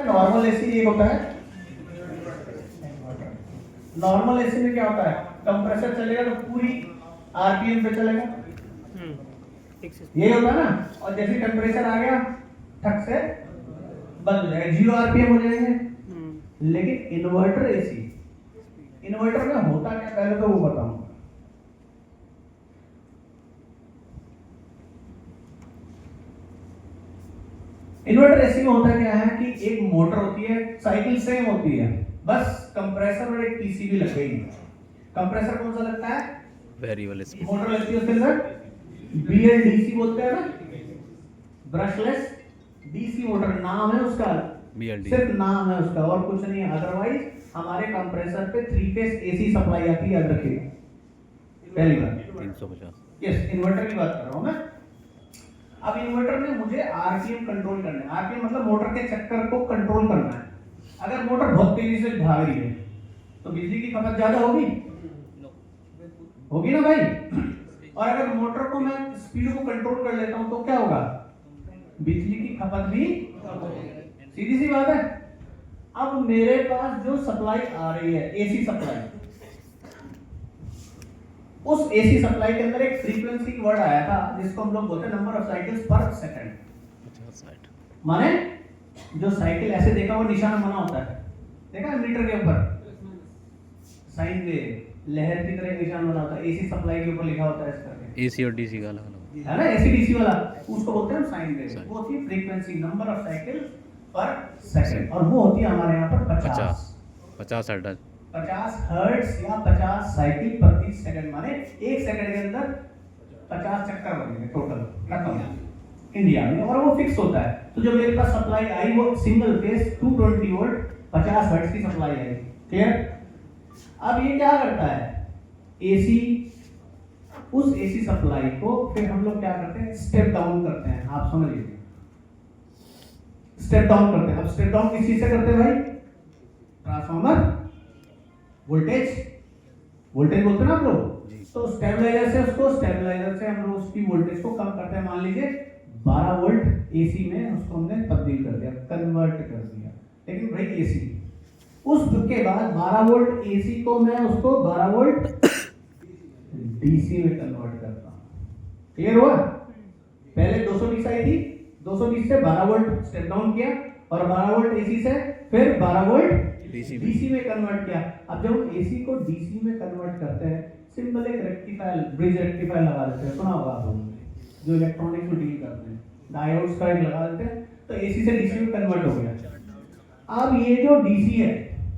Normal AC एक होता है। नॉर्मल एसी में क्या होता है, कंप्रेसर चलेगा तो पूरी आरपीएम पे चलेगा, ये होता है ना। और जैसे टेम्परेचर आ गया ठक से बंद हो जाएगा, 0 आरपीएम हो जाएंगे। लेकिन इन्वर्टर एसी, इन्वर्टर में होता क्या पहले तो वो बताऊंगा। इन्वर्टर एसी में होता क्या है कि एक मोटर होती है, साइकिल सेम होती है, बस कंप्रेसर और एक पीसीबी लग गई। कंप्रेसर कौन सा लगता है, वेरिएबल मोटर लगती है उसके अंदर, बीएलडीसी बोलते हैं ना, ब्रशलेस डीसी मोटर, नाम है उसका, BLD सिर्फ नाम है उसका और कुछ नहीं है। अदरवाइज हमारे कंप्रेसर पे 3 फेज एसी सप्लाई आती है, याद रखिएगा पहली बात। 350। यस, इन्वर्टर की बात कर रहा हूं मैं। अब इन्वर्टर में मुझे आरपीएम कंट्रोल करना है, आरपीएम मतलब मोटर के चक्कर को कंट्रोल करना है। अगर मोटर बहुत तेजी से भाग रही है तो बिजली की खपत ज्यादा होगी, होगी ना भाई। और अगर मोटर को मैं स्पीड को कंट्रोल कर लेता हूं तो क्या होगा, बिजली की खपत भी, सीधी सी बात है। अब मेरे पास जो सप्लाई आ रही है एसी सप्लाई, उस एसी सप्लाई के अंदर एक फ्रीक्वेंसी वर्ड आया था जिसको हम लोग बोलते हैं नंबर ऑफ साइकिल्स पर सेकंड। माने जो साइकिल ऐसे देखा वो निशान बना होता है, देखा है मीटर के ऊपर साइन वेव लहर की तरह निशान बना होता है, एसी सप्लाई के ऊपर लिखा होता है इस करके, एसी और डीसी का अलग अलग है ना, एसी डीसी वाला, उसको बोलते हैं साइन वेव। वो होती है फ्रीक्वेंसी नंबर ऑफ साइकिल पर सेकंड, और वो होती है हमारे यहाँ पर 50 हर्ट्ज 50 हर्ट्ज या 50 साइकिल प्रति सेकंड, माने एक सेकंड के अंदर 50 चक्कर बनेंगे टोटल खत्म इंडिया में, और वो फिक्स होता है। तो जो मेरे पास सप्लाई आई वो सिंगल फेज 220 वोल्ट 50 हर्ट्ज की सप्लाई आई, क्लियर। अब ये क्या करता है, एसी, उस एसी सप्लाई को फिर हम लोग क्या करते हैं, स्टेप डाउन करते हैं, आप समझ लीजिए, स्टेप डाउन करते हैं। अब स्टेप डाउन किस चीज से करते हैं भाई, ट्रांसफार्मर वोल्टेज, वोल्टेज बोलते हैं ना आप लोग, तो स्टेबलाइजर से, उसको स्टेबलाइजर से हम लोग उसकी वोल्टेज को कम करते हैं। मान लीजिए 12 वोल्ट एसी में उसको हमने तब्दील कर दिया, कन्वर्ट कर दिया। लेकिन भाई एसी, उसके बाद 12 वोल्ट एसी को मैं उसको 12 वोल्ट डीसी में कन्वर्ट करता हूं, क्लियर हुआ। पहले 220 आई थी, 220 से 12 वोल्ट स्टेप डाउन किया, और 12 वोल्ट एसी से फिर 12 वोल्ट डीसी में कन्वर्ट किया। अब जब हम एसी को डीसी में कन्वर्ट करते हैं, सिंपल एक रेक्टिफायर, ब्रिज रेक्टिफायर लगा देते हैं, सुना होगा आप लोगों ने, जो इलेक्ट्रॉनिक्स में डील करते हैं, डायोड्स का एक लगा देते हैं, तो एसी से डीसी में कन्वर्ट हो गया। अब ये जो डीसी है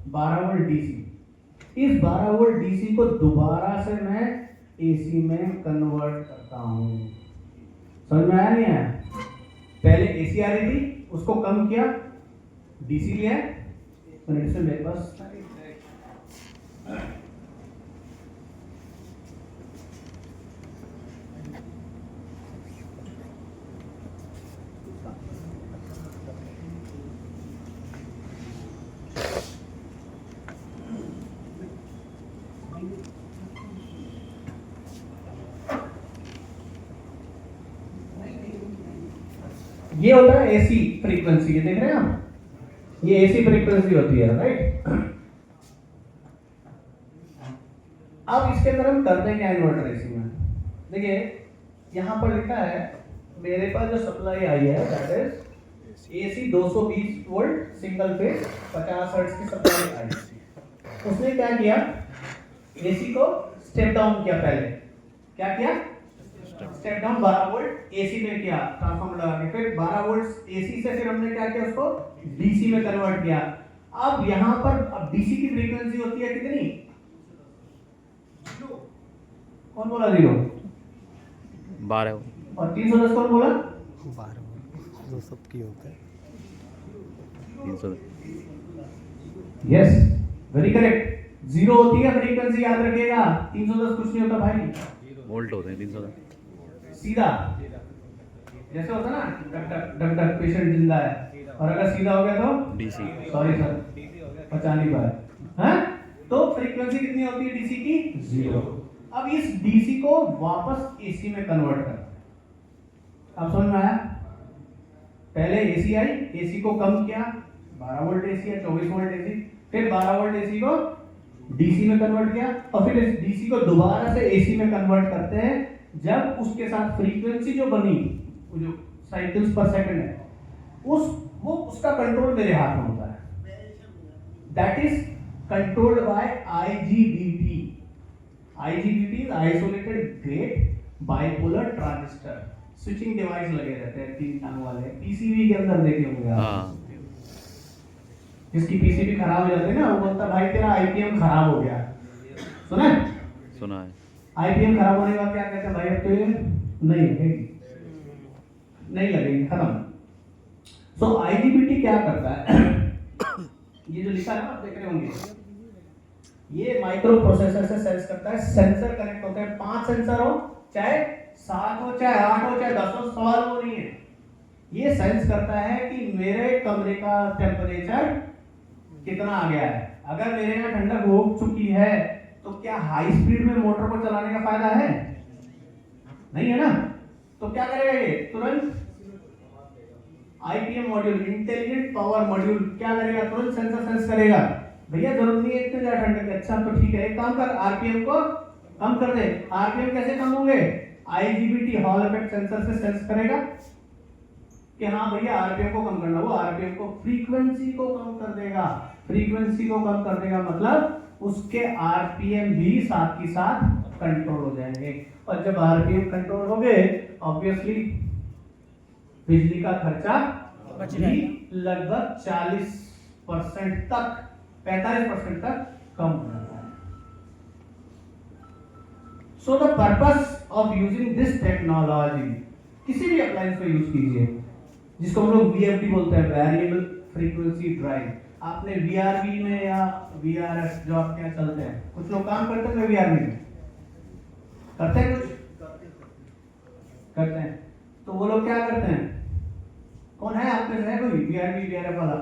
12 वोल्ट डीसी, इस 12 वोल्ट डीसी को दोबारा से मैं एसी में कन्वर्ट करता हूं। समझ में आया नहीं आया, पहले एसी आ रही थी उसको कम किया, डीसी लिया, तो मेरे पास ये होता है एसी फ्रीक्वेंसी, ये देख रहे हैं आप, ये एसी फ्रीक्वेंसी होती है, राइट। अब इसके अंदर हम करते हैं क्या इन्वर्टर एसी में, देखिए यहां पर लिखा है मेरे पास जो सप्लाई आई है that is AC 220 volt single phase 50 hertz की सप्लाई आई। उसने क्या किया, एसी को स्टेप डाउन किया, पहले क्या किया, स्टेप डाउन 12 वोल्ट एसी में किया ट्रांसफार्मर लगा के, फिर 12 वोल्ट एसी से फिर हमने क्या किया, उसको डीसी में कन्वर्ट किया। अब यहां पर अब डीसी की फ्रीक्वेंसी होती है कितनी, कौन बोला 0, 12 और 310 कौन बोला, 12 जो सबकी होता है 300। यस वेरी करेक्ट, 0 होती है फ्रीक्वेंसी, याद रखिएगा, 310 कुछ नहीं होता भाई, वोल्ट होते हैं 300। सीधा जैसे होता ना duck duck duck duck patient जिंदा है, और अगर सीधा हो गया तो डीसी, सॉरी सर पचा नहीं पाया, हैं, तो फ्रीक्वेंसी कितनी होती है डीसी की, 0। अब इस डीसी को वापस एसी में कन्वर्ट करना है। अब समझ में आया, पहले एसी आई, एसी को कम किया, 12 वोल्ट एसी या 24 वोल्ट एसी, फिर 12 वोल्ट एसी को डीसी में कन्वर्ट किया और फिर इस डीसी को दोबारा से एसी में कन्वर्ट करते हैं जब उसके साथ फ्रीक्वेंसी जो बनी, वो जो साइकिल्स पर सेकंड है, उसका कंट्रोल मेरे हाथ में होता है। That is controlled by IGBT। IGBT is isolated gate bipolar transistor. Switching device लगे रहते हैं 3 टांग वाले, पीसीबी के अंदर देखे होंगे आप। हाँ जिसकी पीसीबी खराब हो जाती है ना, वो बोलता है भाई तेरा आईपीएम खराब हो गया। सुना है? सुना है। आईपीएम खराब होने का क्या कहते हैं भाई, अब तो ये नहीं लगेगी, नहीं लगेगी, खत्म। सो आईजीबीटी क्या करता है ये जो लिखा है ना, आप देख रहे होंगे, ये माइक्रो प्रोसेसर से सेंस करता है। सेंसर कनेक्ट होते हैं, 5 सेंसर हो, चाहे 7 हो, चाहे 8 हो, चाहे 10 हो, सवाल वो नहीं है। ये सेंस करता है कि मेरे कमरे का टेम्परेचर कितना आ गया है। अगर मेरे यहाँ ठंडक हो चुकी है तो क्या हाई स्पीड में मोटर को चलाने का फायदा है? नहीं है ना। तो क्या करेगा ये, तुरंत IPM module, intelligent power module क्या करेगा, तुरंत सेंसर सेंस करेगा, भैया जरूरत नहीं है इतने ज्यादा ठंडक। अच्छा तो ठीक है, एक काम कर, आरपीएम को कम कर दे। आरपीएम कैसे कम होंगे? आईजीबीटी हॉल इफेक्ट सेंसर से सेंस करेगा कि हाँ भैया आरपीएम को कम करना, वो आरपीएम को, फ्रीक्वेंसी को कम कर देगा। फ्रीक्वेंसी को कम कर देगा मतलब उसके आरपीएम भी साथ ही साथ कंट्रोल हो जाएंगे। और जब आरपीएम कंट्रोल हो गए, ऑब्वियसली बिजली का खर्चा भी लगभग 40% तक, 45% तक कम हो जाता है। So the purpose of using this technology, किसी भी अप्लायंस को यूज कीजिए, जिसको हम लोग VFD बोलते हैं, वेरिएबल फ्रीक्वेंसी ड्राइव। आपने VRV में या VRF जो आपके यहाँ चलते हैं, कुछ लोग काम करते हैं VRV में, करते हैं कुछ करते हैं। तो वो लोग क्या करते हैं, कौन है आप में से है कोई VRV VRF वाला?